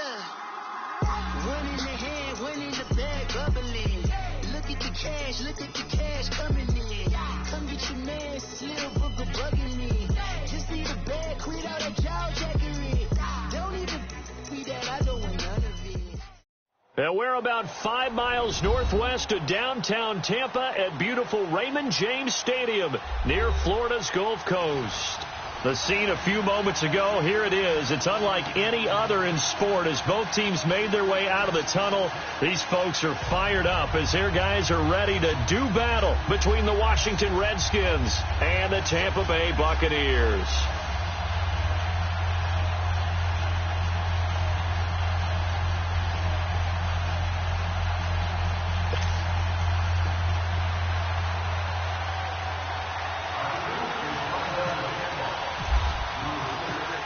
One in the hand, one in the bag, bubbling. Look at the cash coming in. Come get your man, Slim Booker bugging me. Just need a bag, quit out that jaw jackery. Don't even be that, I don't want none of it. Well, we're about 5 miles northwest of downtown Tampa at beautiful Raymond James Stadium near Florida's Gulf Coast. The scene a few moments ago, here it is. It's unlike any other in sport as both teams made their way out of the tunnel. These folks are fired up as their guys are ready to do battle between the Washington Redskins and the Tampa Bay Buccaneers.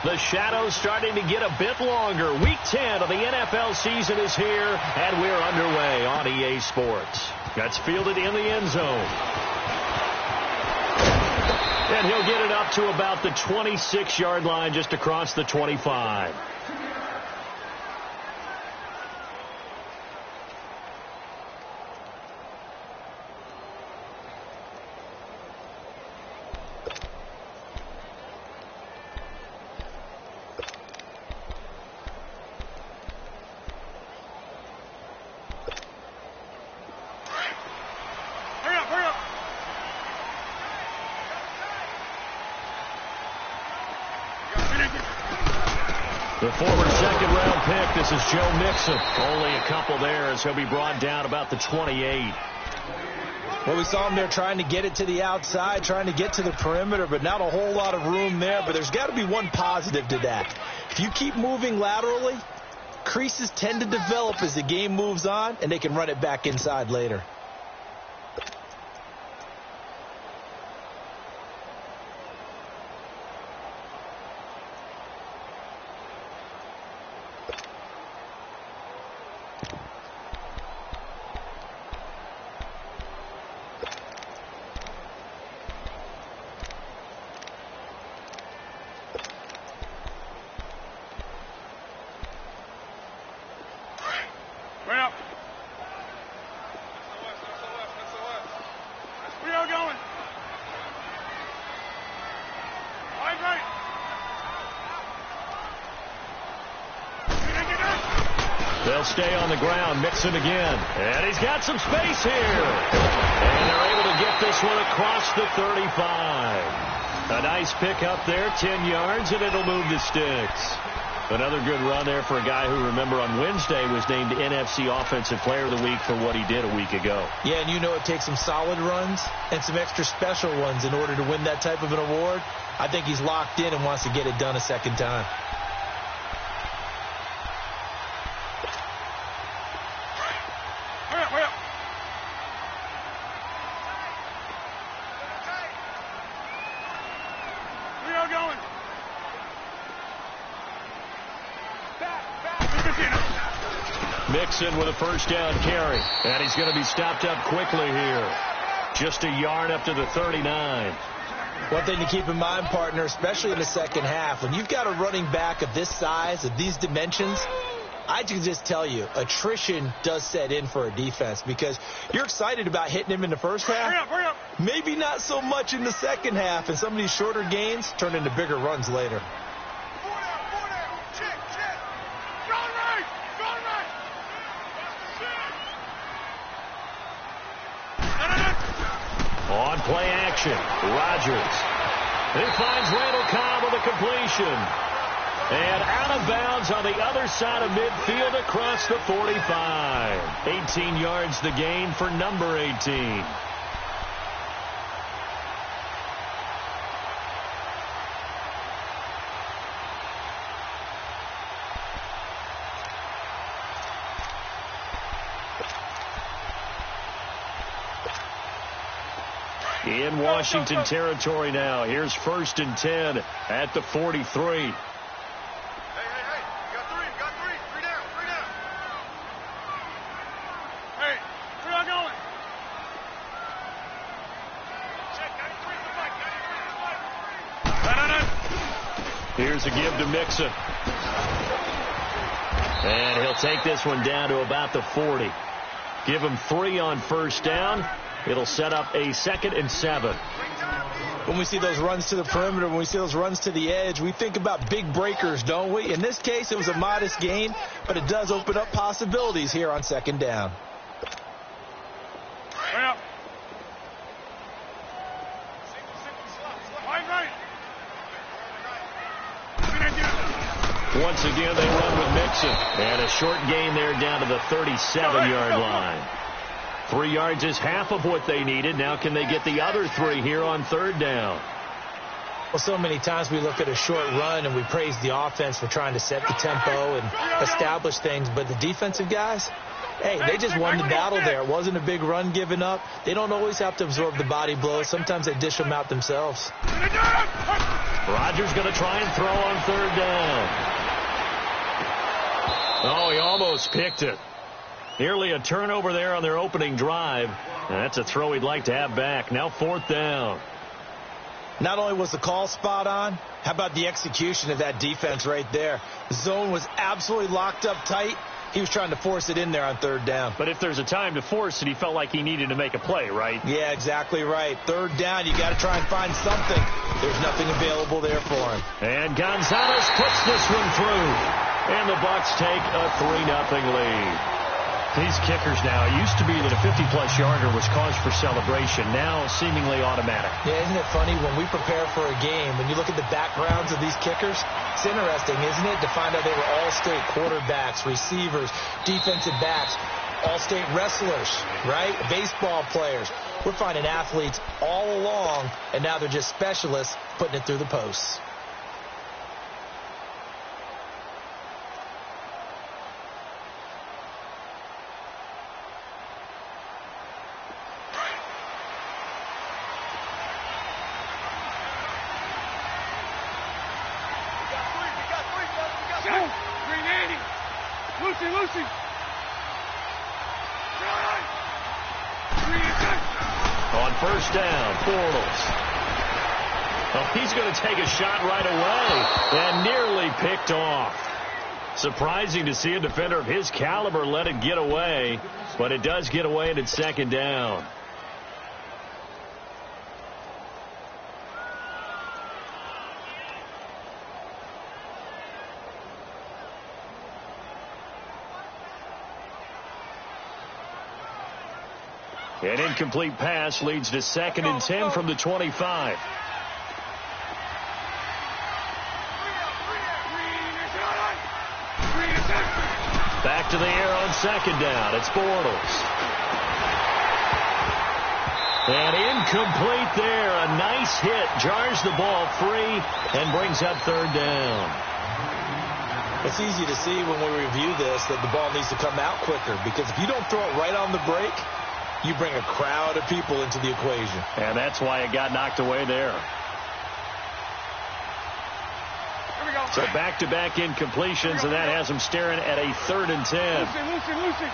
The shadow's starting to get a bit longer. Week 10 of the NFL season is here, and we're underway on EA Sports. That's fielded in the end zone. And he'll get it up to about the 26-yard line, just across the 25. The former second-round pick, this is Joe Mixon. Only a couple there as he'll be brought down about the 28. Well, we saw him there trying to get it to the outside, trying to get to the perimeter, but not a whole lot of room there. But there's got to be one positive to that. If you keep moving laterally, creases tend to develop as the game moves on, and they can run it back inside later. They'll stay on the ground. Mixon again. And he's got some space here. And they're able to get this one across the 35. A nice pick up there, 10 yards, and it'll move the sticks. Another good run there for a guy who, remember, on Wednesday was named NFC Offensive Player of the Week for what he did a week ago. Yeah, and you know it takes some solid runs and some extra special ones in order to win that type of an award. I think he's locked in and wants to get it done a second time. Mixon with a first down carry. And he's going to be stopped up quickly here. Just a yard up to the 39. One thing to keep in mind, partner, especially in the second half, when you've got a running back of this size, of these dimensions, I can just tell you, attrition does set in for a defense because you're excited about hitting him in the first half. Hurry up. Maybe not so much in the second half, and some of these shorter gains turn into bigger runs later. On play action, Rodgers. He finds Randall Cobb with a completion. And out of bounds on the other side of midfield across the 45. 18 yards the gain for number 18. In Washington territory now. Here's 1st and 10 at the 43. Hey, you got three. Three down. Hey, where y'all going? Check, got three. Here's a give to Mixon. And he'll take this one down to about the 40. Give him 3 on first down. It'll set up a 2nd and 7. When we see those runs to the perimeter, when we see those runs to the edge, we think about big breakers, don't we? In this case, it was a modest gain, but it does open up possibilities here on 2nd down. Right. Once again, they run with Mixon. And a short gain there down to the 37-yard line. 3 yards is half of what they needed. Now can they get the other 3 here on 3rd down? Well, so many times we look at a short run and we praise the offense for trying to set the tempo and establish things. But the defensive guys, hey, they just won the battle there. It wasn't a big run given up. They don't always have to absorb the body blows. Sometimes they dish them out themselves. Rodgers going to try and throw on 3rd down. Oh, he almost picked it. Nearly a turnover there on their opening drive. And that's a throw he'd like to have back. Now 4th down. Not only was the call spot on, how about the execution of that defense right there? The zone was absolutely locked up tight. He was trying to force it in there on 3rd down. But if there's a time to force it, he felt like he needed to make a play, right? Yeah, exactly right. 3rd down, you got to try and find something. There's nothing available there for him. And Gonzalez puts this one through. And the Bucs take a 3-0 lead. These kickers now, it used to be that a 50-plus yarder was cause for celebration. Now seemingly automatic. Yeah, isn't it funny when we prepare for a game, when you look at the backgrounds of these kickers, it's interesting, isn't it, to find out they were all-state quarterbacks, receivers, defensive backs, all-state wrestlers, right? Baseball players. We're finding athletes all along, and now they're just specialists putting it through the posts. Lucy. On first down, Bortles. Oh, he's going to take a shot right away and nearly picked off. Surprising to see a defender of his caliber let it get away, but it does get away and it's 2nd down. An incomplete pass leads to 2nd and 10 from the 25. Back to the air on 2nd down. It's Bortles. And incomplete there. A nice hit. Jars the ball free and brings up 3rd down. It's easy to see when we review this that the ball needs to come out quicker, because if you don't throw it right on the break, you bring a crowd of people into the equation. And that's why it got knocked away there. Here we go. So back-to-back incompletions, and that has them staring at a 3rd and 10. Lucy.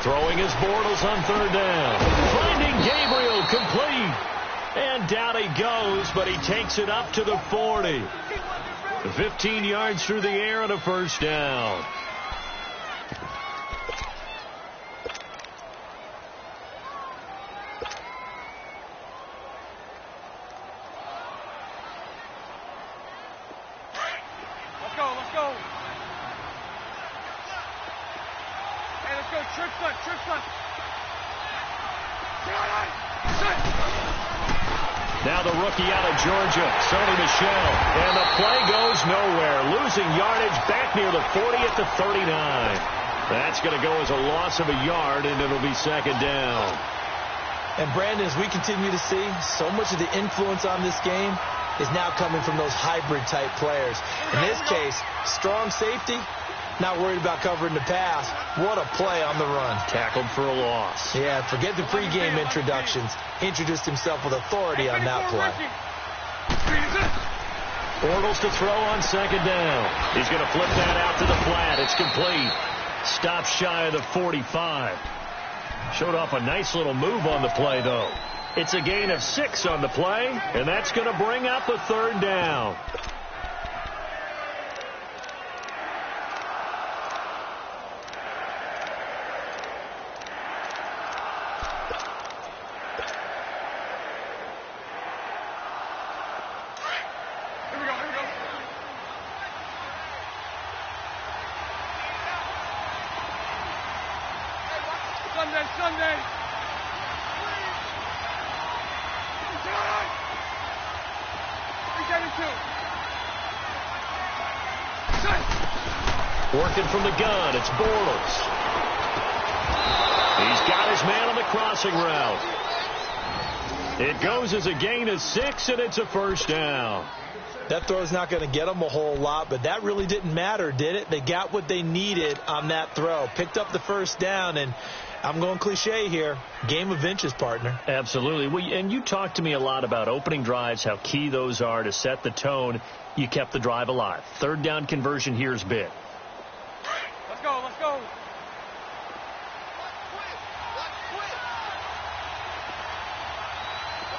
Throwing his Bortles on 3rd down. Finding Gabriel complete. And down he goes, but he takes it up to the 40. 15 yards through the air and a first down. Let's go. Hey, let's go. Trick stunt. Now the rookie out of Georgia, Sony Michel. And the play goes nowhere. Losing yardage back near the 40 at the 39. That's going to go as a loss of a yard, and it'll be 2nd down. And, Brandon, as we continue to see, so much of the influence on this game is now coming from those hybrid-type players. In this case, strong safety, not worried about covering the pass. What a play on the run. Tackled for a loss. Yeah, forget the pregame introductions. He introduced himself with authority on that play. Bortles to throw on 2nd down. He's going to flip that out to the flat. It's complete. Stops shy of the 45. Showed off a nice little move on the play, though. It's a gain of 6 on the play, and that's going to bring up a third down. Sunday. Working from the gun, it's Bortles. He's got his man on the crossing route. It goes as a gain of 6, and it's a first down. That throw's not going to get them a whole lot, but that really didn't matter, did it? They got what they needed on that throw. Picked up the first down, and I'm going cliche here. Game of inches, partner. Absolutely. And you talked to me a lot about opening drives, how key those are to set the tone. You kept the drive alive. Third down conversion here is big. Let's go, let's go.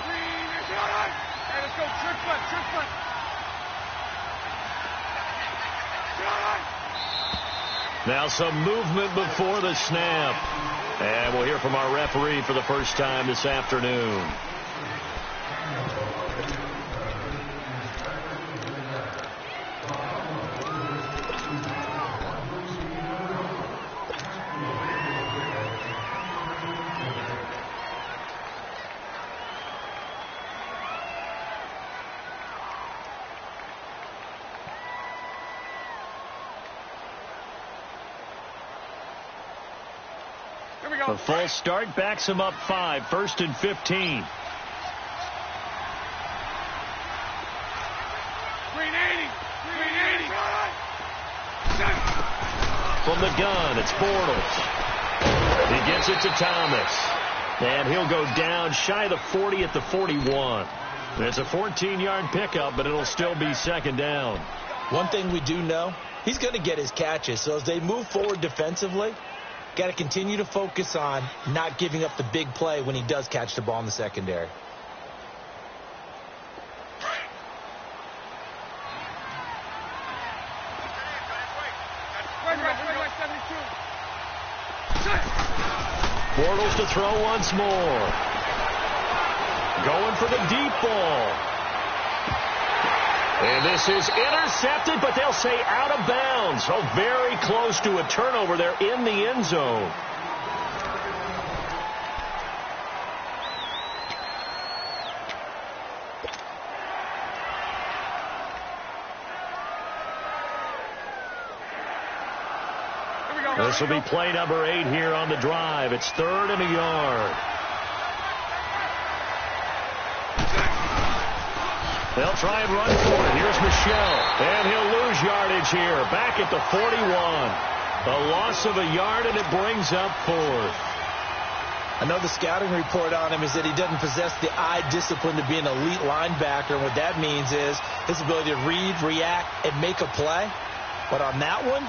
Hey, let's go. Trick foot. Now some movement before the snap. And we'll hear from our referee for the first time this afternoon. A false start backs him up 5, 1st and 15. From the gun, it's Bortles. He gets it to Thomas. And he'll go down shy of the 40 at the 41. It's a 14-yard pickup, but it'll still be second down. One thing we do know, he's going to get his catches. So as they move forward defensively, got to continue to focus on not giving up the big play when he does catch the ball in the secondary. Bortles to throw once more. Going for the deep ball. And this is intercepted, but they'll say out of bounds. So very close to a turnover there in the end zone. This will be play number 8 here on the drive. It's 3rd and a yard. They'll try and run for it. Here's Michelle. And he'll lose yardage here. Back at the 41. A loss of a yard, and it brings up 4th. I know the scouting report on him is that he doesn't possess the eye discipline to be an elite linebacker. And what that means is his ability to read, react, and make a play. But on that one,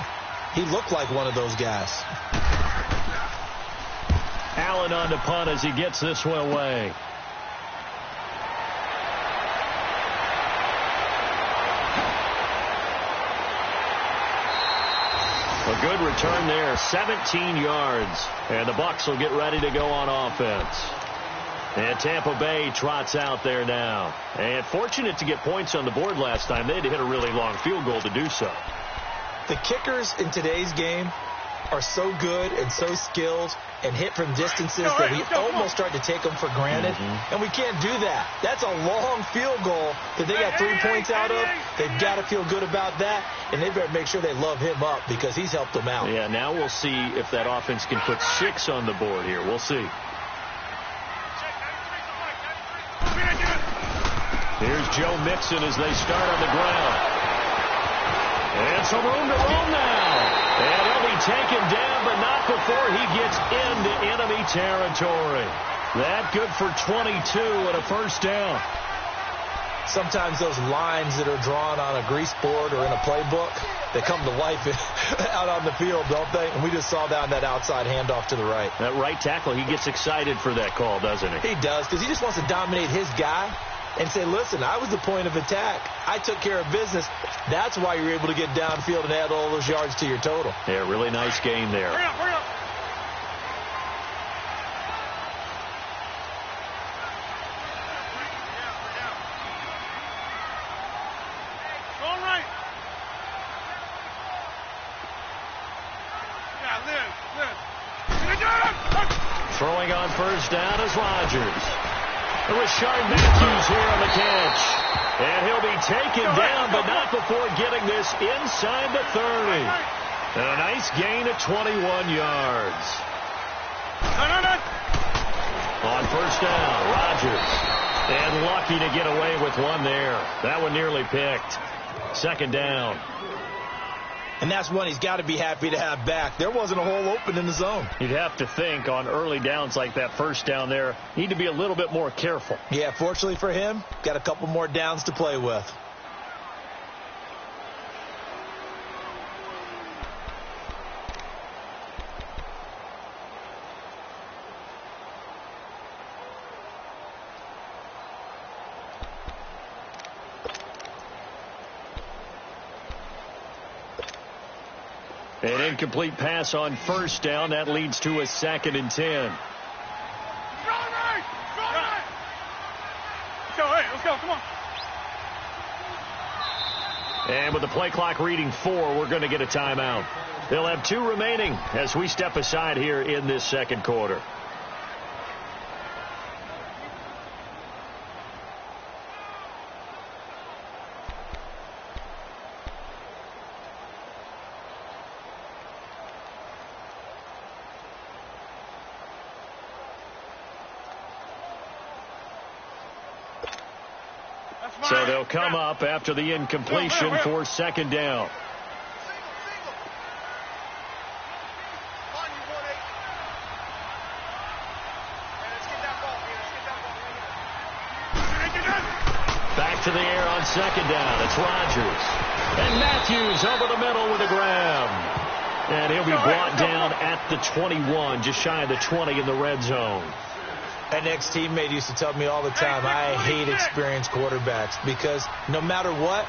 he looked like one of those guys. Allen on the punt as he gets this one away. A good return there, 17 yards. And the Bucs will get ready to go on offense. And Tampa Bay trots out there now. And fortunate to get points on the board last time. They had to hit a really long field goal to do so. The kickers in today's game are so good and so skilled and hit from distances that we almost start to take them for granted. And we can't do that. That's a long field goal that they got 3 points out of. They've got to feel good about that, and they better make sure they love him up because he's helped them out. Yeah, now we'll see if that offense can put 6 on the board here. We'll see. Here's Joe Mixon as they start on the ground. And some room to roam now. And he'll be taken down, but not before he gets into enemy territory. That good for 22 and a first down. Sometimes those lines that are drawn on a grease board or in a playbook, they come to life out on the field, don't they? And we just saw that on that outside handoff to the right. That right tackle, he gets excited for that call, doesn't he? He does, because he just wants to dominate his guy and say, listen, I was the point of attack. I took care of business. That's why you're able to get downfield and add all those yards to your total. Yeah, really nice game there. Hurry up, hurry up. All right. Yeah, Liz. Throwing on first down is Rodgers. Rashard Matthews here on the catch. And he'll be taken down, but not before getting this inside the 30. And a nice gain of 21 yards. On first down, Rodgers. And lucky to get away with one there. That one nearly picked. Second down. And that's one he's got to be happy to have back. There wasn't a hole open in the zone. You'd have to think on early downs like that first down there, need to be a little bit more careful. Yeah, fortunately for him, got a couple more downs to play with. An incomplete pass on first down. That leads to a 2nd and 10. Let's go, come on. And with the play clock reading 4, we're going to get a timeout. They'll have 2 remaining as we step aside here in this second quarter. So they'll come up after the incompletion for second down. Back to the air on second down. It's Rodgers. And Matthews over the middle with a grab. And he'll be brought down at the 21, just shy of the 20 in the red zone. An ex-teammate used to tell me all the time, I hate experienced quarterbacks because no matter what,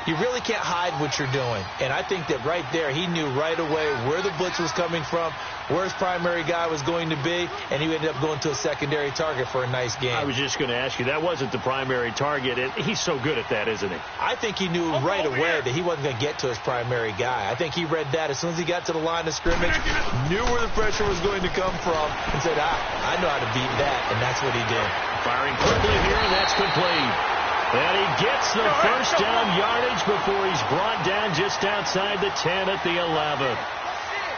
you really can't hide what you're doing. And I think that right there, he knew right away where the blitz was coming from, where his primary guy was going to be, and he ended up going to a secondary target for a nice game. I was just going to ask you, that wasn't the primary target. And he's so good at that, isn't he? I think he knew right away that he wasn't going to get to his primary guy. I think he read that as soon as he got to the line of scrimmage, knew where the pressure was going to come from, and said, I know how to beat that, and that's what he did. Firing quickly here, and that's complete. And he gets the first down yardage before he's brought down just outside the 10 at the 11.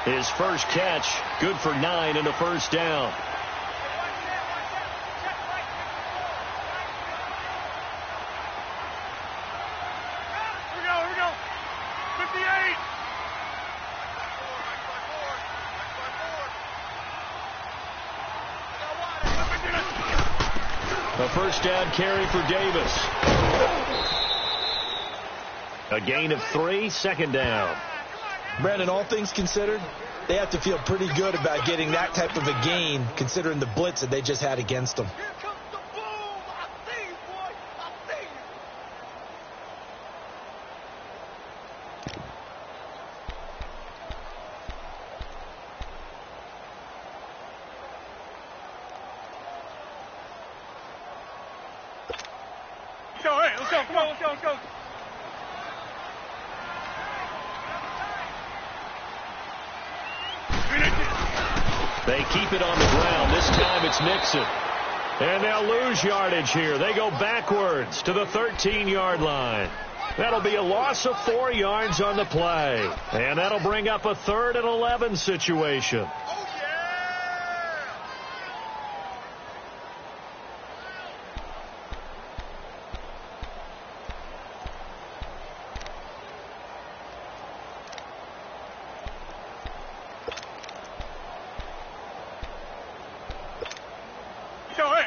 His first catch, good for 9 and a first down. Here we go. 58. A first down carry for Davis. A gain of 3, second down. Brandon, all things considered, they have to feel pretty good about getting that type of a gain considering the blitz that they just had against them. Here comes the boom. I see you, boy. I see you. Let's go. Come on, let's go. They keep it on the ground. This time it's Nixon. And they'll lose yardage here. They go backwards to the 13-yard line. That'll be a loss of 4 yards on the play. And that'll bring up a 3rd and 11 situation.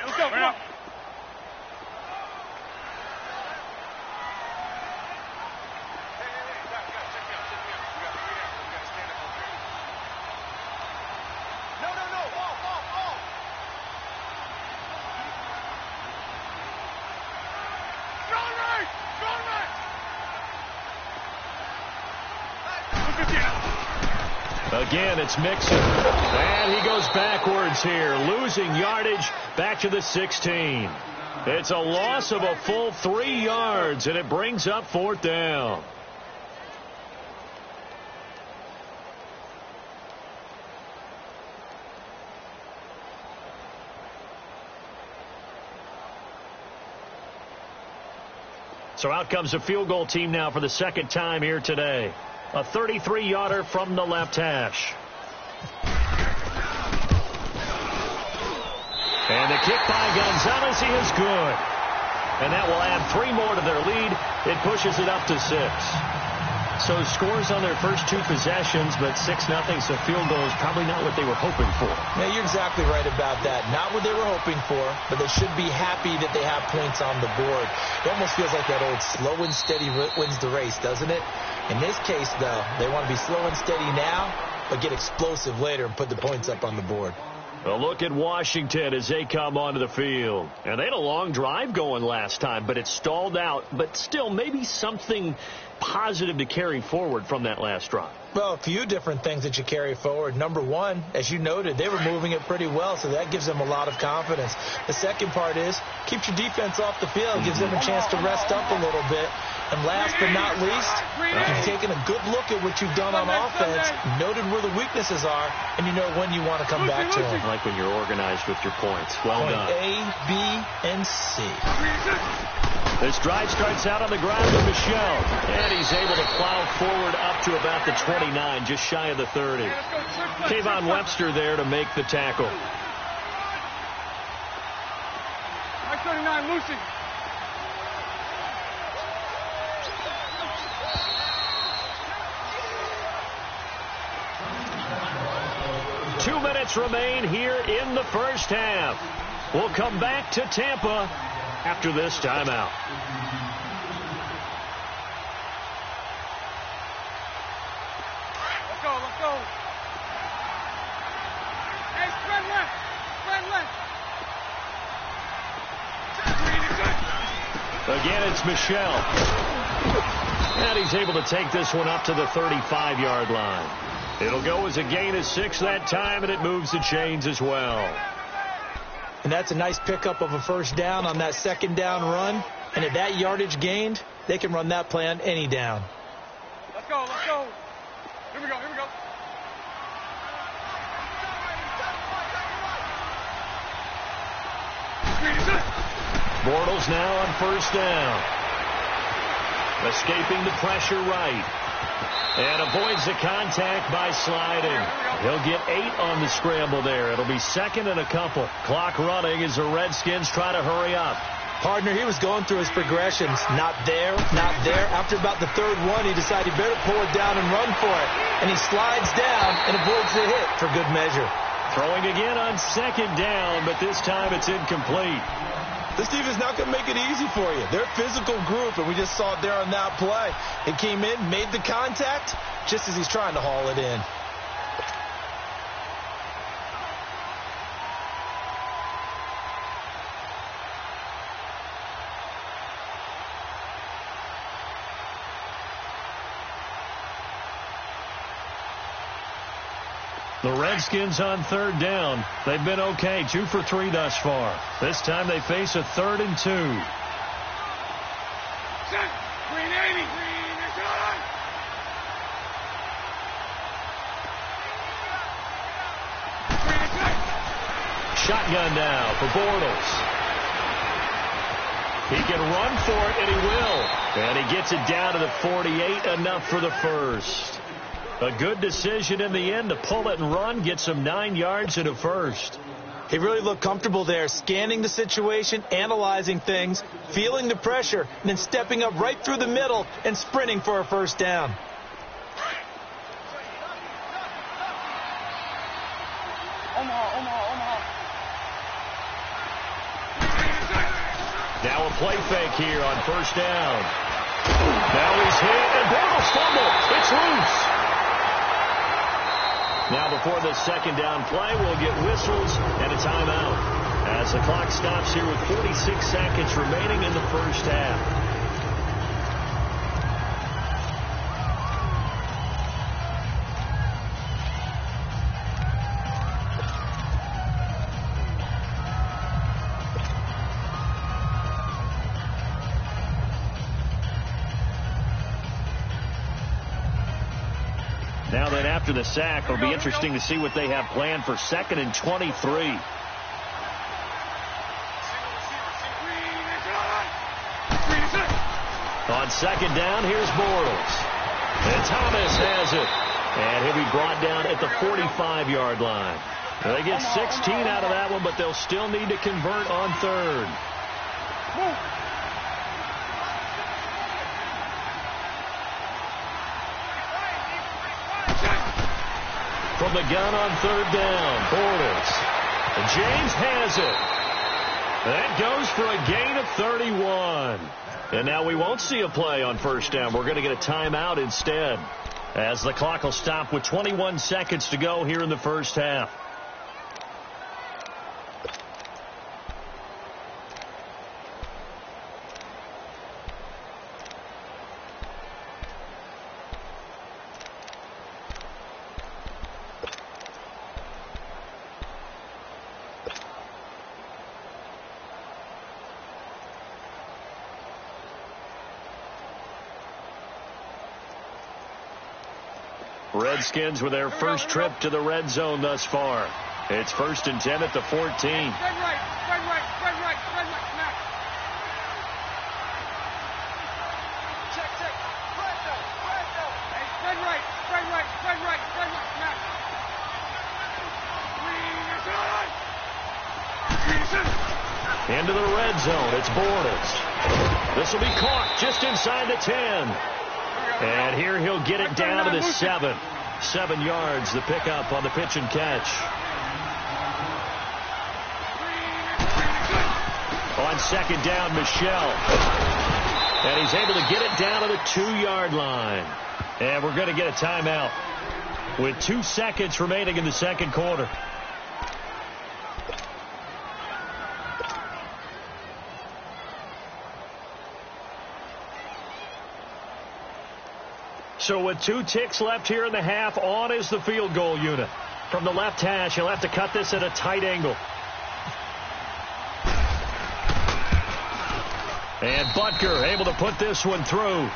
Let's go. Come on. Again, it's Mixon. And he goes backwards here, losing yardage back to the 16. It's a loss of a full 3 yards, and it brings up 4th down. So out comes a field goal team now for the second time here today. A 33-yarder from the left hash. And the kick by Gonzalez is good. And that will add 3 more to their lead. It pushes it up to 6. So scores on their first 2 possessions, but 6-0, so field goal is probably not what they were hoping for. Yeah, you're exactly right about that. Not what they were hoping for, but they should be happy that they have points on the board. It almost feels like that old slow and steady wins the race, doesn't it? In this case, though, they want to be slow and steady now, but get explosive later and put the points up on the board. A look at Washington as they come onto the field. And they had a long drive going last time, but it stalled out. But still, maybe something positive to carry forward from that last drive. Well, a few different things that you carry forward. Number one, as you noted, they were moving it pretty well, so that gives them a lot of confidence. The second part is, keeps your defense off the field, gives them a chance to rest up a little bit. And last but not least, you've taken a good look at what you've done on offense, noted where the weaknesses are, and you know when you want to come back to them. Like when you're organized with your points. Well done. A, B, and C. This drive starts out on the ground with Michel. And he's able to plow forward up to about the 29, just shy of the 30. Kayvon Webster there to make the tackle. 39, Lucy. Two minutes remain here in the first half. We'll come back to Tampa after this timeout. Let's go, let's go. Hey, spread left. Again, it's Michel. And he's able to take this one up to the 35-yard line. It'll go as a gain of 6 that time, and it moves the chains as well. And that's a nice pickup of a first down on that second down run. And at that yardage gained, they can run that play on any down. Let's go, let's go. Here we go. Bortles now on first down. Escaping the pressure right. And avoids the contact by sliding. He'll get 8 on the scramble there. It'll be second and a couple. Clock running as the Redskins try to hurry up. Partner, he was going through his progressions. Not there. After about the third one, he decided he better pull it down and run for it. And he slides down and avoids the hit for good measure. Throwing again on second down, but this time it's incomplete. This defense not going to make it easy for you. They're a physical group, and we just saw it there on that play. It came in, made the contact, just as he's trying to haul it in. The Redskins on third down. They've been okay, 2 for 3 thus far. This time they face a 3rd and 2. Green 80. Green is on. Shotgun now for Bortles. He can run for it, and he will. And he gets it down to the 48, enough for the first. A good decision in the end to pull it and run, get some 9 yards and a first. He really looked comfortable there, scanning the situation, analyzing things, feeling the pressure, and then stepping up right through the middle and sprinting for a first down. Omaha. Now a play fake here on first down. Now he's hit, and Bortles fumble. It's loose. Now before the second down play, we'll get whistles and a timeout as the clock stops here with 46 seconds remaining in the first half. Now then, after the sack, it'll be interesting to see what they have planned for 2nd and 23. On 2nd down, here's Bortles. And Thomas has it. And he'll be brought down at the 45-yard line. They get 16 out of that one, but they'll still need to convert on 3rd. From the gun on 3rd down, Bortles. And James has it. That goes for a gain of 31. And now we won't see a play on 1st down. We're going to get a timeout instead, as the clock will stop with 21 seconds to go here in the 1st half. Redskins with their first trip to the red zone thus far. It's 1st and 10 at the 14. Spread right, snap. Check. Spread right, snap. Into the red zone, it's Bortles. This will be caught just inside the 10. And here he'll get it down to the 7. 7 yards, the pickup on the pitch and catch. On 2nd down, Michelle. And he's able to get it down to the 2-yard line. And we're going to get a timeout with 2 seconds remaining in the 2nd quarter. So with 2 ticks left here in the half, on is the field goal unit. From the left hash, he'll have to cut this at a tight angle. And Butker able to put this one through.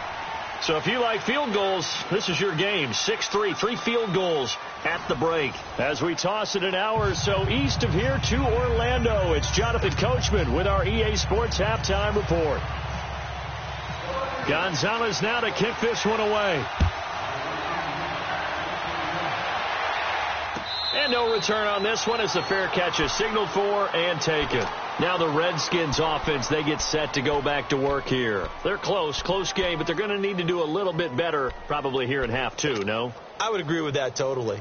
So if you like field goals, this is your game. 6-3, 3 field goals at the break. As we toss it an hour or so east of here to Orlando, it's Jonathan Coachman with our EA Sports Halftime Report. Gonzalez now to kick this one away. And no return on this one as the fair catch is signaled for and taken. Now the Redskins offense, they get set to go back to work here. They're close game, but they're going to need to do a little bit better probably here in half 2, no? I would agree with that totally.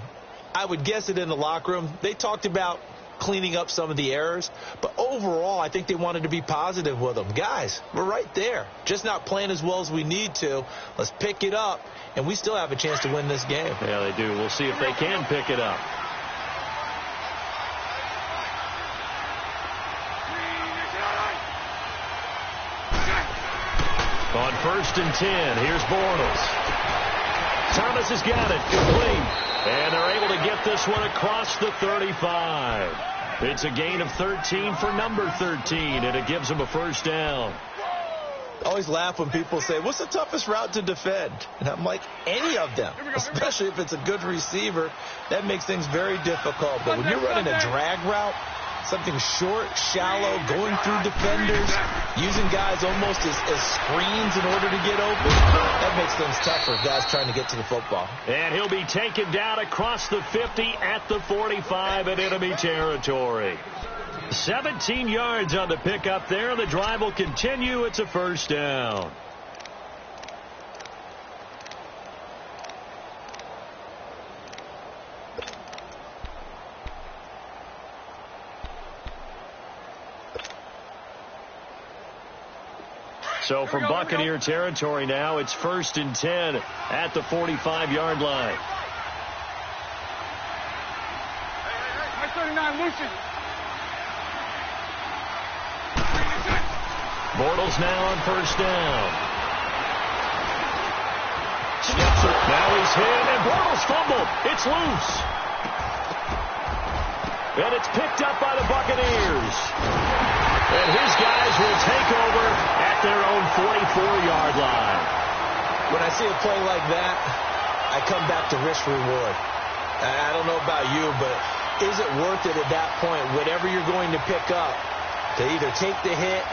I would guess it in the locker room. They talked about cleaning up some of the errors, but overall I think they wanted to be positive with them. Guys, we're right there, just not playing as well as we need to. Let's pick it up, and we still have a chance to win this game. Yeah, they do. We'll see if they can pick it up. On 1st and 10, here's Bortles. Thomas has got it, complete. And they're able to get this one across the 35. It's a gain of 13 for number 13, and it gives them a 1st down. I always laugh when people say, what's the toughest route to defend? And I'm like, any of them, especially if it's a good receiver. That makes things very difficult. But when you're running a drag route, something short, shallow, going through defenders, using guys almost as screens in order to get open, that makes things tough for guys trying to get to the football. And he'll be taken down across the 50 at the 45 in enemy territory. 17 yards on the pickup there. The drive will continue. It's a 1st down. So from Buccaneer territory now, it's 1st and 10 at the 45-yard line. Hey, 39, Lucian. Bortles now on 1st down. Snaps it. Now he's hit, and Bortles fumbled. It's loose. And it's picked up by the Buccaneers. And his guys will take over at their own 44-yard line. When I see a play like that, I come back to risk-reward. I don't know about you, but is it worth it at that point, whatever you're going to pick up, to either take the hit,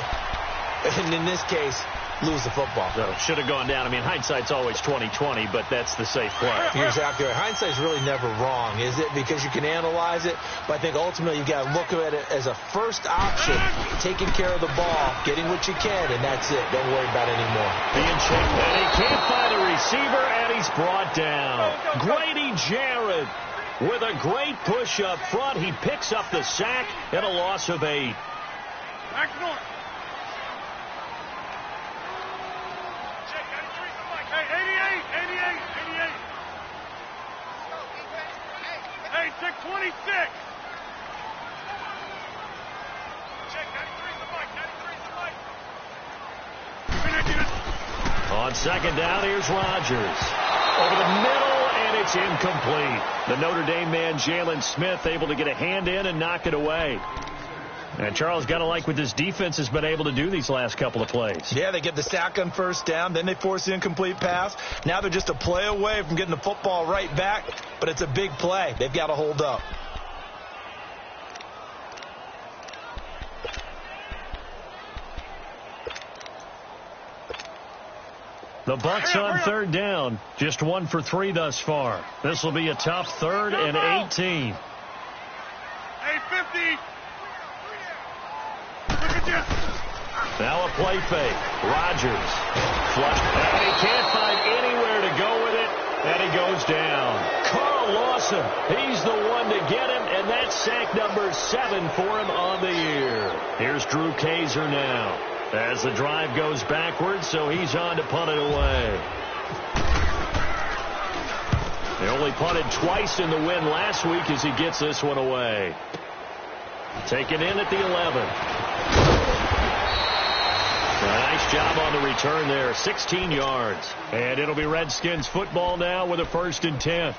and in this case, lose the football? So should have gone down. I mean, hindsight's always 20/20, but that's the safe play. You're exactly right. Hindsight's really never wrong, is it? Because you can analyze it, but I think ultimately you got to look at it as a first option, taking care of the ball, getting what you can, and that's it. Don't worry about it anymore. Being checked, and he can't find a receiver, and he's brought down. Grady Jarrett with a great push up front. He picks up the sack and a loss of 8. Back north. Hey, 88. Hey, check 26. Check 93's the mic. 93's the mic. On second down, here's Rodgers. Over the middle, and it's incomplete. The Notre Dame man, Jalen Smith, able to get a hand in and knock it away. And Charles, got to like what this defense has been able to do these last couple of plays. Yeah, they get the sack on first down, then they force the incomplete pass. Now they're just a play away from getting the football right back, but it's a big play. They've got to hold up. The Bucs on third down, just 1 for 3 thus far. This will be a tough 3rd and 18. Hey, 50. Now a play fake. Rodgers flushed, and he can't find anywhere to go with it, and he goes down. Carl Lawson, he's the one to get him, and that's sack number 7 for him on the year. Here's Drew Kaiser now as the drive goes backwards, so he's on to punt it away. They only punted twice in the win last week as he gets this one away. Taken in at the 11. A nice job on the return there, 16 yards. And it'll be Redskins football now with a 1st and 10.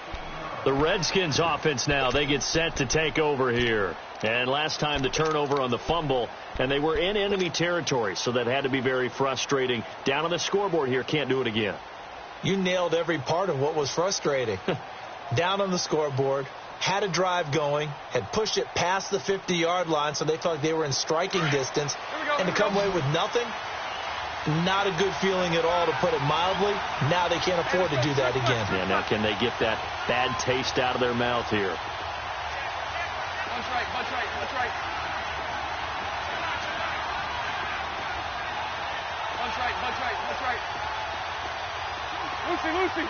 The Redskins offense now, they get set to take over here. And last time the turnover on the fumble, and they were in enemy territory, so that had to be very frustrating. Down on the scoreboard here, can't do it again. You nailed every part of what was frustrating. Down on the scoreboard, had a drive going, had pushed it past the 50-yard line, so they felt like they were in striking distance, and to come away with nothing, not a good feeling at all, to put it mildly. Now they can't afford to do that again. Yeah, now can they get that bad taste out of their mouth here? Bunch right. Lucy.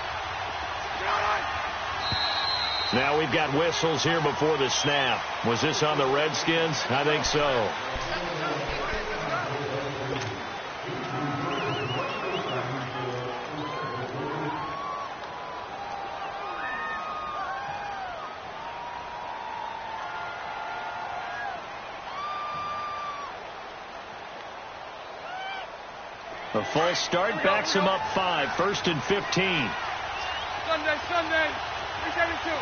Now we've got whistles here before the snap. Was this on the Redskins? I think so. The false start backs him up 5, 1st and 15. Sunday. 372.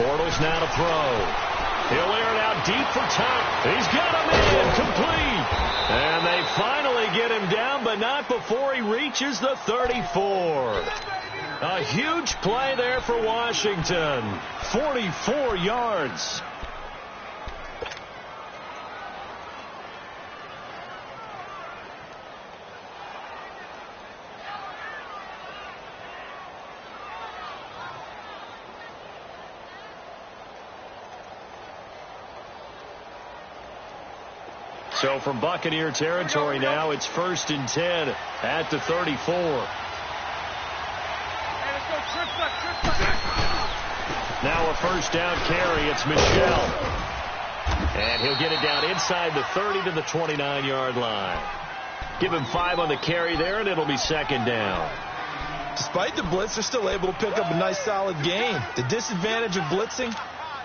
Bortles now to throw. He'll air it out deep for Tom. He's got him in, complete. And they finally get him down, but not before he reaches the 34. A huge play there for Washington. 44 yards. So from Buccaneer territory now, it's 1st and 10 at the 34. Now a 1st down carry. It's Michel. And he'll get it down inside the 30 to the 29-yard line. Give him 5 on the carry there, and it'll be 2nd down. Despite the blitz, they're still able to pick up a nice solid gain. The disadvantage of blitzing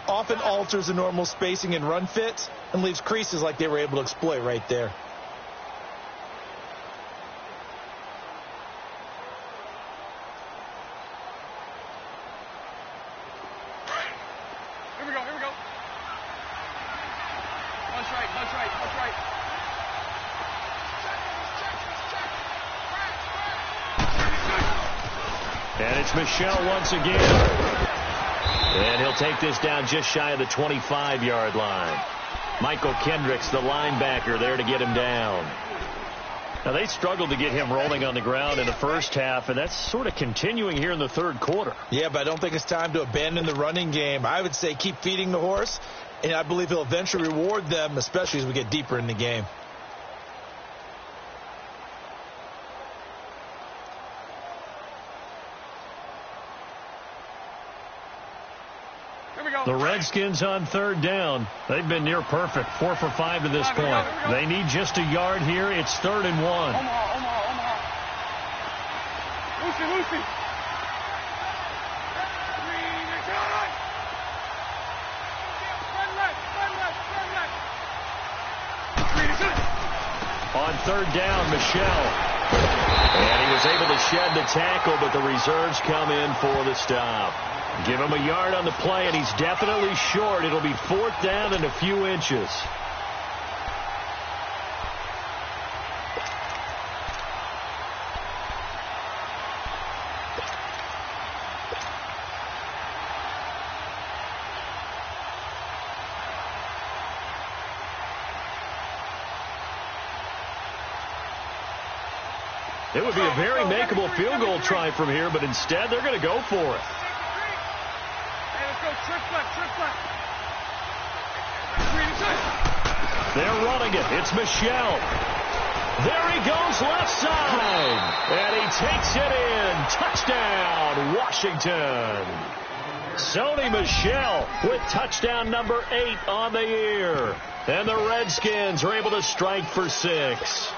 often alters the normal spacing and run fits and leaves creases like they were able to exploit right there. Here we go. Punch right. And it's Michel once again. And he'll take this down just shy of the 25-yard line. Michael Kendricks, the linebacker, there to get him down. Now, they struggled to get him rolling on the ground in the first half, and that's sort of continuing here in the third quarter. Yeah, but I don't think it's time to abandon the running game. I would say keep feeding the horse, and I believe he'll eventually reward them, especially as we get deeper in the game. The Redskins on third down. They've been near perfect, 4 for 5 to this point. They need just a yard here. It's 3rd and 1. Omaha. Lucy. On third down, Michel. And he was able to shed the tackle, but the reserves come in for the stop. Give him a yard on the play, and he's definitely short. It'll be 4th down and a few inches. It would be a very makeable field goal try from here, but instead they're going to go for it. They're running it. It's Michel. There he goes left side. And he takes it in. Touchdown, Washington. Sony Michel with touchdown number 8 on the year. And the Redskins are able to strike for 6.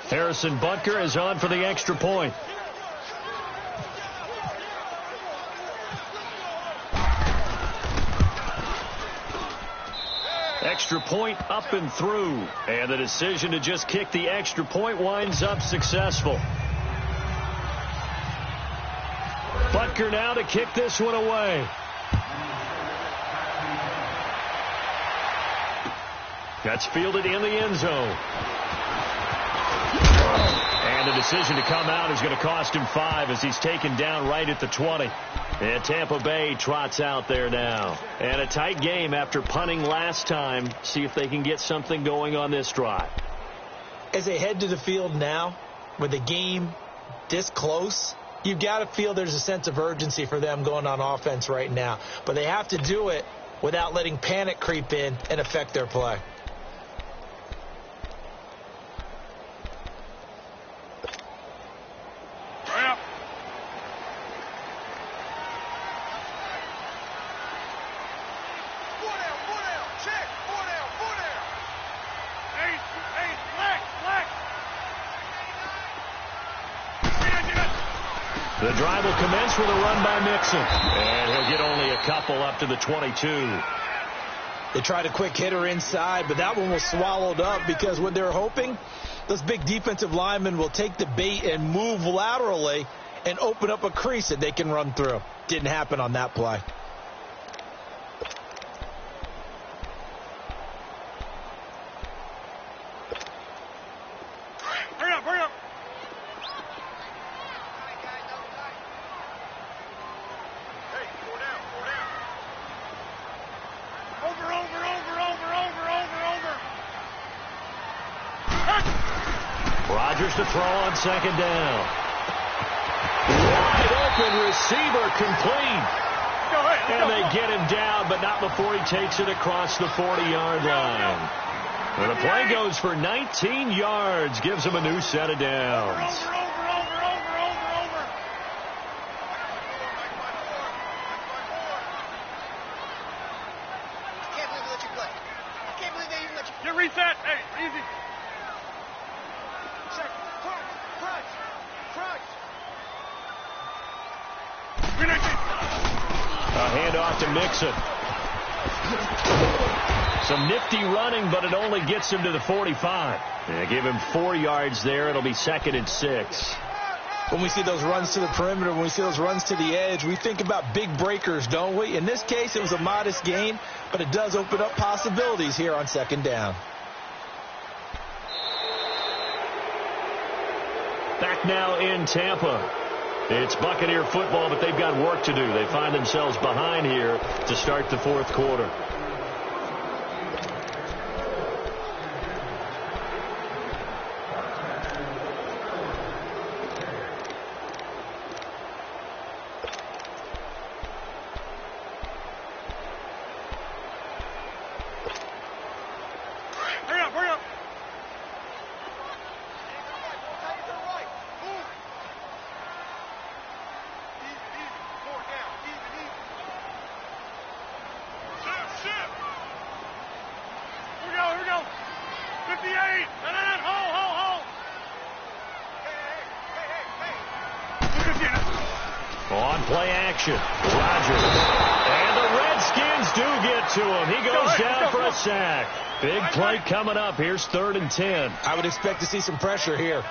Harrison Butker is on for the extra point. Extra point up and through. And the decision to just kick the extra point winds up successful. Butker now to kick this one away. That's fielded in the end zone. And the decision to come out is going to cost him 5 as he's taken down right at the 20. And Tampa Bay trots out there now. And a tight game after punting last time. See if they can get something going on this drive. As they head to the field now, with the game this close, you've got to feel there's a sense of urgency for them going on offense right now. But they have to do it without letting panic creep in and affect their play. The drive will commence with a run by Mixon. And he'll get only a couple up to the 22. They tried a quick hitter inside, but that one was swallowed up because what they're hoping, those big defensive linemen will take the bait and move laterally and open up a crease that they can run through. Didn't happen on that play. Hurry up. Rodgers to throw on second down. Wide open receiver complete. And they get him down, but not before he takes it across the 40-yard line. And the play goes for 19 yards, gives him a new set of downs. Get reset. Hey, easy. Check. Front. A handoff to Mixon. Some nifty running, but it only gets him to the 45. They give him 4 yards there. It'll be 2nd and 6. When we see those runs to the perimeter, when we see those runs to the edge, we think about big breakers, don't we? In this case, it was a modest gain, but it does open up possibilities here on second down. Back now in Tampa. It's Buccaneer football, but they've got work to do. They find themselves behind here to start the fourth quarter. On play action, Rodgers. And the Redskins do get to him. He goes down for a sack. Big play coming up. Here's 3rd and 10. I would expect to see some pressure here.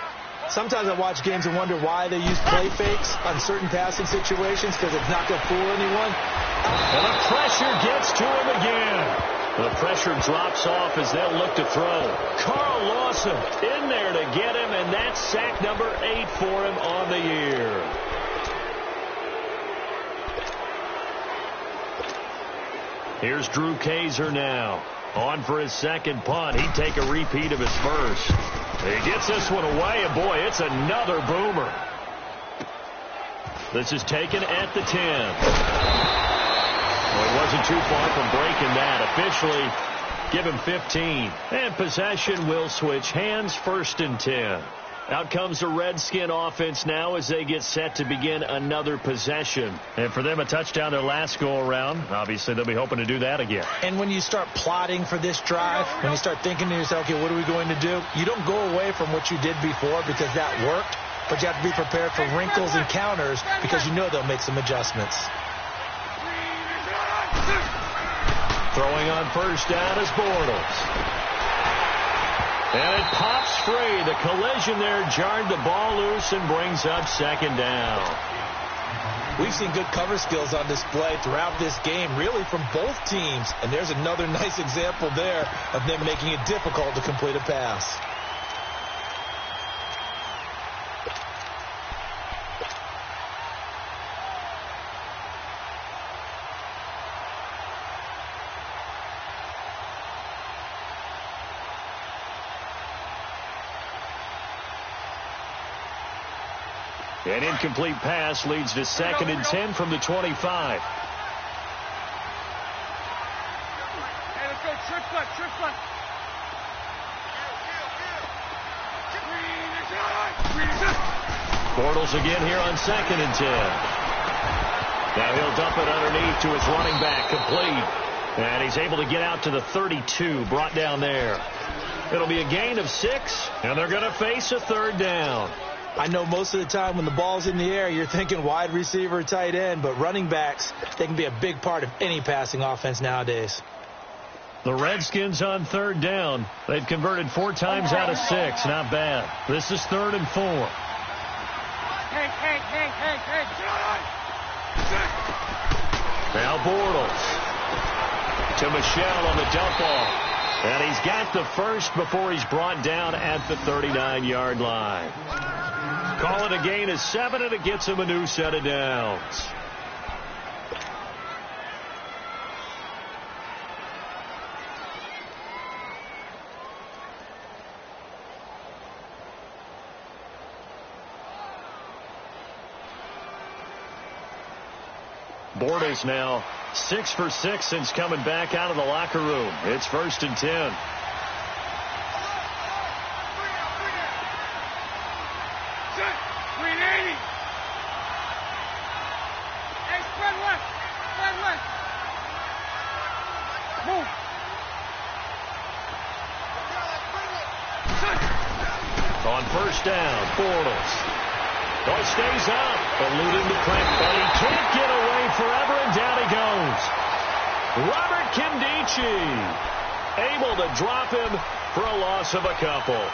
Sometimes I watch games and wonder why they use play fakes on certain passing situations because it's not going to fool anyone. And the pressure gets to him again. The pressure drops off as they'll look to throw. Carl Lawson in there to get him, and that's sack number 8 for him on the year. Here's Drew Kaiser now. On for his second punt. He'd take a repeat of his first. He gets this one away, and boy, it's another boomer. This is taken at the 10. Well, he wasn't too far from breaking that. Officially, give him 15. And possession will switch hands, 1st and 10. Out comes the Redskin offense now as they get set to begin another possession. And for them, a touchdown their last go-around. Obviously, they'll be hoping to do that again. And when you start plotting for this drive, when you start thinking to yourself, okay, what are we going to do? You don't go away from what you did before because that worked, but you have to be prepared for wrinkles and counters because you know they'll make some adjustments. Throwing on first down is Bortles. And it pops free. The collision there jarred the ball loose and brings up 2nd down. We've seen good cover skills on display throughout this game, really from both teams. And there's another nice example there of them making it difficult to complete a pass. An incomplete pass leads to 2nd and 10 from the 25. Hey, let's go. Trick front. Bortles again here on 2nd and 10. Now he'll dump it underneath to his running back, complete. And he's able to get out to the 32, brought down there. It'll be a gain of 6, and they're going to face a 3rd down. I know most of the time when the ball's in the air, you're thinking wide receiver, tight end, but running backs, they can be a big part of any passing offense nowadays. The Redskins on 3rd down. They've converted 4 times out of 6. Not bad. This is 3rd and 4. Hey. Now Bortles to Michelle on the dump off. And he's got the first before he's brought down at the 39-yard line. Call it a gain of 7, and it gets him a new set of downs. Bortles now 6 for 6 since coming back out of the locker room. It's 1st and 10. On first down, Bortles. Oh, stays up, eluding the print, but he can't get away forever, and down he goes. Robert Kimdichie able to drop him for a loss of a couple.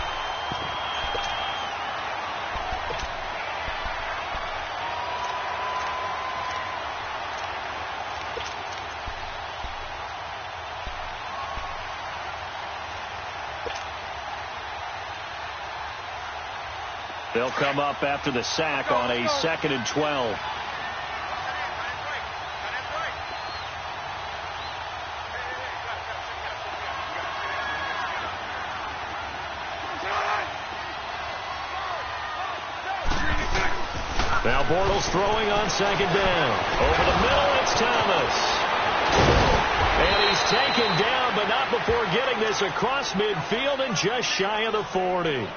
They'll come up after the sack on a 2nd and 12. Now Bortles throwing on 2nd down. Over the middle, it's Thomas. And he's taken down, but not before getting this across midfield and just shy of the 40.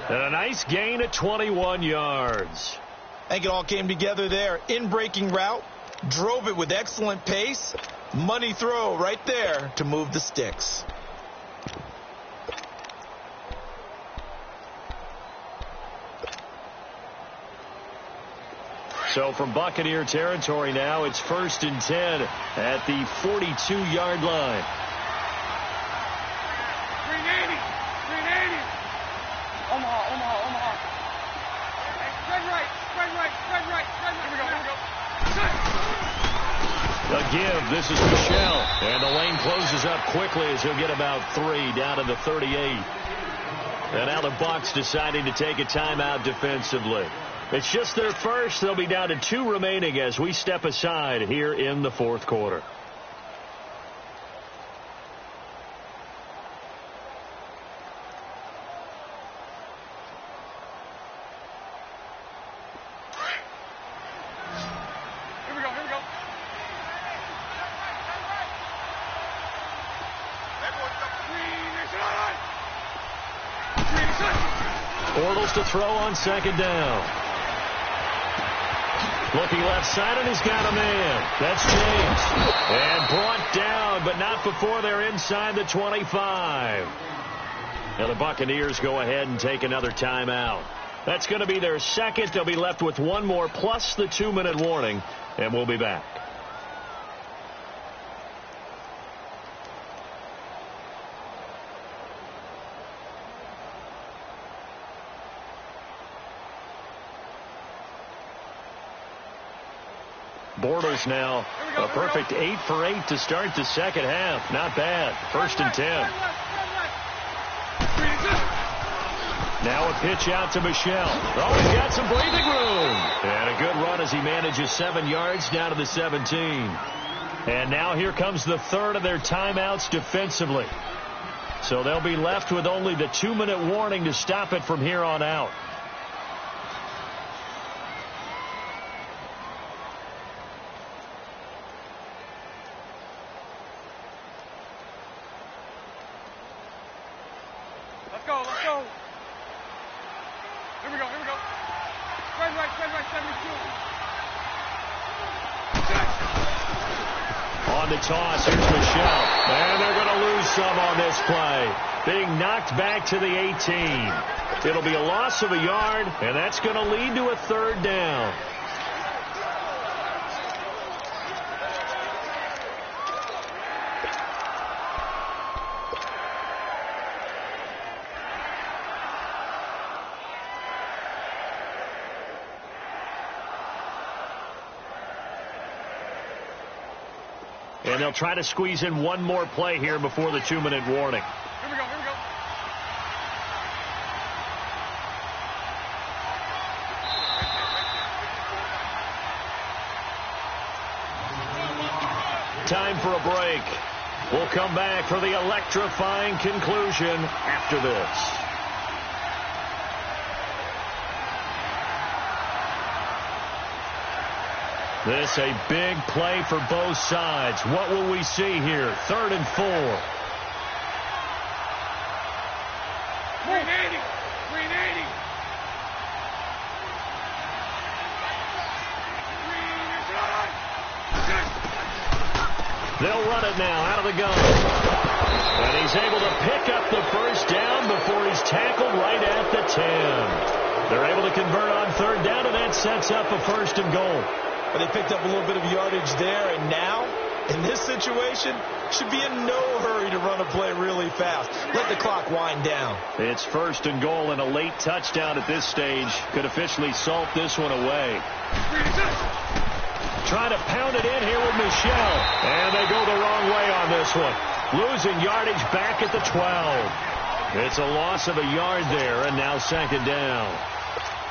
And a nice gain at 21 yards. I think it all came together there. In-breaking route, drove it with excellent pace. Money throw right there to move the sticks. So from Buccaneer territory now, it's 1st and 10 at the 42-yard line. 380. Omaha. Spread right. Here we go. A give. This is Michelle. And the lane closes up quickly as he'll get about 3 down to the 38. And now the Bucs deciding to take a timeout defensively. It's just their first. They'll be down to 2 remaining as we step aside here in the 4th quarter. Here we go. Bortles to throw on 2nd down. Looking left side, and he's got a man. That's James. And brought down, but not before they're inside the 25. Now the Buccaneers go ahead and take another timeout. That's going to be their second. They'll be left with 1 more plus the 2-minute warning, and we'll be back. Bortles now a perfect 8 for 8 to start the second half. Not bad. 1st and 10. Now a pitch out to Michelle. Oh, he's got some breathing room. And a good run as he manages 7 yards down to the 17. And now here comes the 3rd of their timeouts defensively. So they'll be left with only the 2-minute warning to stop it from here on out. Let's go. Here we go. Spread right, 72. On the toss, here's Michelle. And they're going to lose some on this play. Being knocked back to the 18. It'll be a loss of a yard, and that's going to lead to a 3rd down. And they'll try to squeeze in 1 more play here before the 2-minute warning. Here we go. Time for a break. We'll come back for the electrifying conclusion after this. This a big play for both sides. What will we see here? 3rd and 4. 380. They'll run it now out of the gun. And he's able to pick up the 1st down before he's tackled right at the 10. They're able to convert on 3rd down, and that sets up a 1st and goal. But they picked up a little bit of yardage there, and now, in this situation, should be in no hurry to run a play really fast. Let the clock wind down. It's 1st and goal, and a late touchdown at this stage could officially salt this one away. Trying to pound it in here with Michelle, and they go the wrong way on this one. Losing yardage back at the 12. It's a loss of a yard there, and now 2nd down.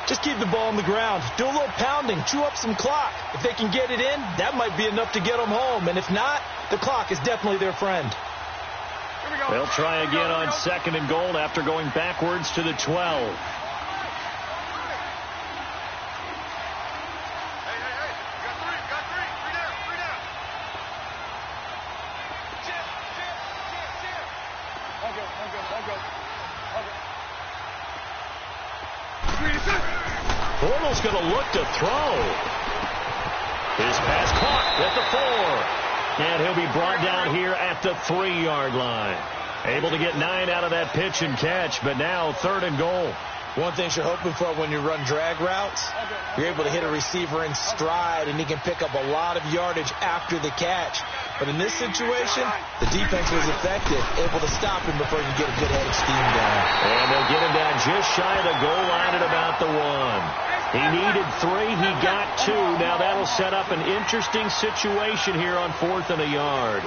Just keep the ball on the ground. Do a little pounding. Chew up some clock. If they can get it in, that might be enough to get them home. And if not, the clock is definitely their friend. They'll try again on 2nd and goal after going backwards to the 12. Bortles going to look to throw. His pass caught at the 4. And he'll be brought down here at the 3-yard line. Able to get 9 out of that pitch and catch, but now 3rd and goal. One thing you're hoping for when you run drag routes, you're able to hit a receiver in stride, and he can pick up a lot of yardage after the catch. But in this situation, the defense was effective, able to stop him before he could get a good head of steam down. And they'll get him down just shy of the goal line at about the 1. He needed 3. He got 2. Now that'll set up an interesting situation here on 4th and a yard.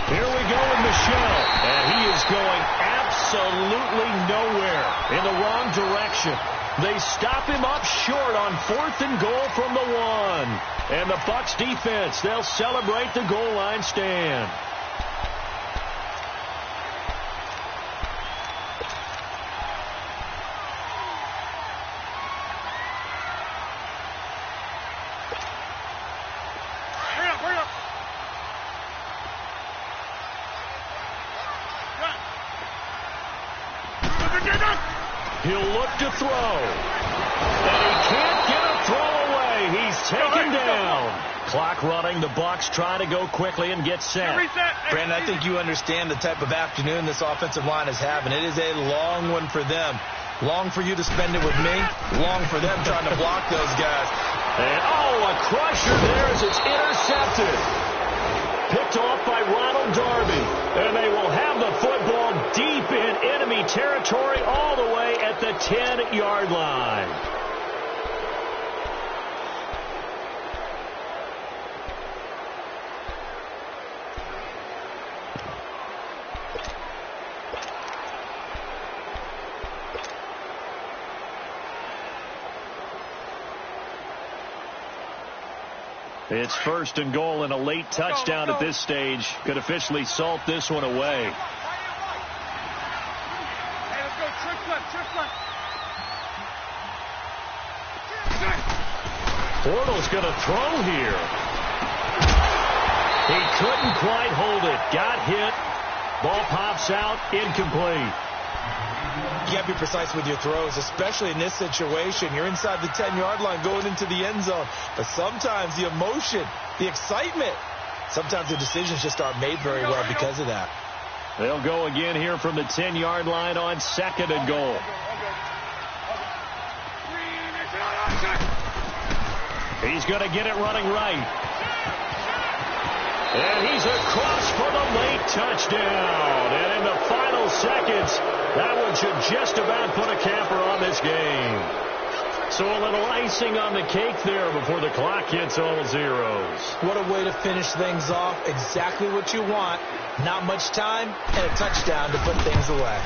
Here we go with Michel. And he is going absolutely nowhere in the wrong direction. They stop him up short on 4th and goal from the 1. And the Bucs defense, they'll celebrate the goal line stand. He'll look to throw. And he can't get a throw away. He's taken down. Clock running. The Bucs try to go quickly and get set. Brandon, I think you understand the type of afternoon this offensive line is having. It is a long one for them. Long for you to spend it with me. Long for them trying to block those guys. And, a crusher there as it's intercepted. Picked off by Ronald Darby. And they will have the football deep in enemy territory all the way at the 10-yard line. It's 1st and goal, and a late touchdown at this stage could officially salt this one away. Hey, let's go. Trick left. Bortles going to throw here. He couldn't quite hold it. Got hit. Ball pops out. Incomplete. You got to be precise with your throws, especially in this situation. You're inside the 10-yard line going into the end zone. But sometimes the emotion, the excitement, sometimes the decisions just aren't made very well because of that. They'll go again here from the 10-yard line on 2nd and goal. He's going to get it running right. And he's across for the late touchdown. And in the final seconds, that one should just about put a capper on this game. So a little icing on the cake there before the clock hits all zeros. What a way to finish things off. Exactly what you want. Not much time and a touchdown to put things away.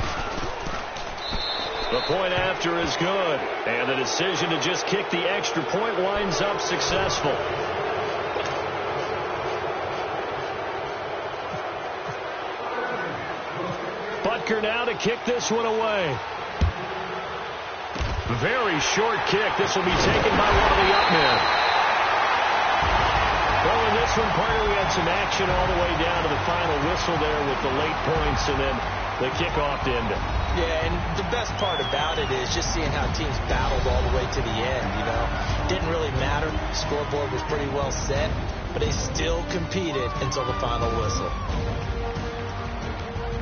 The point after is good. And the decision to just kick the extra point winds up successful. Butker now to kick this one away. Very short kick. This will be taken by one of the up men. Well, in this one, Parker, we had some action all the way down to the final whistle there with the late points and then the kickoff to end it. Yeah, and the best part about it is just seeing how teams battled all the way to the end, you know. Didn't really matter. The scoreboard was pretty well set, but they still competed until the final whistle.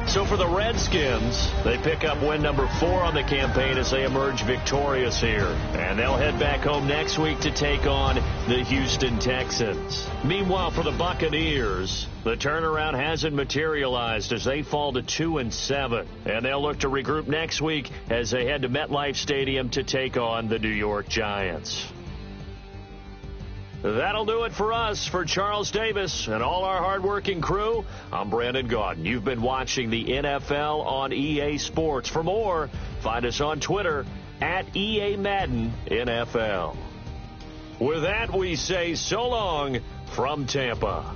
So for the Redskins, they pick up win number 4 on the campaign as they emerge victorious here. And they'll head back home next week to take on the Houston Texans. Meanwhile, for the Buccaneers, the turnaround hasn't materialized as they fall to 2-7. And they'll look to regroup next week as they head to MetLife Stadium to take on the New York Giants. That'll do it for us. For Charles Davis and all our hardworking crew, I'm Brandon Gaudin. You've been watching the NFL on EA Sports. For more, find us on Twitter at EA Madden NFL. With that, we say so long from Tampa.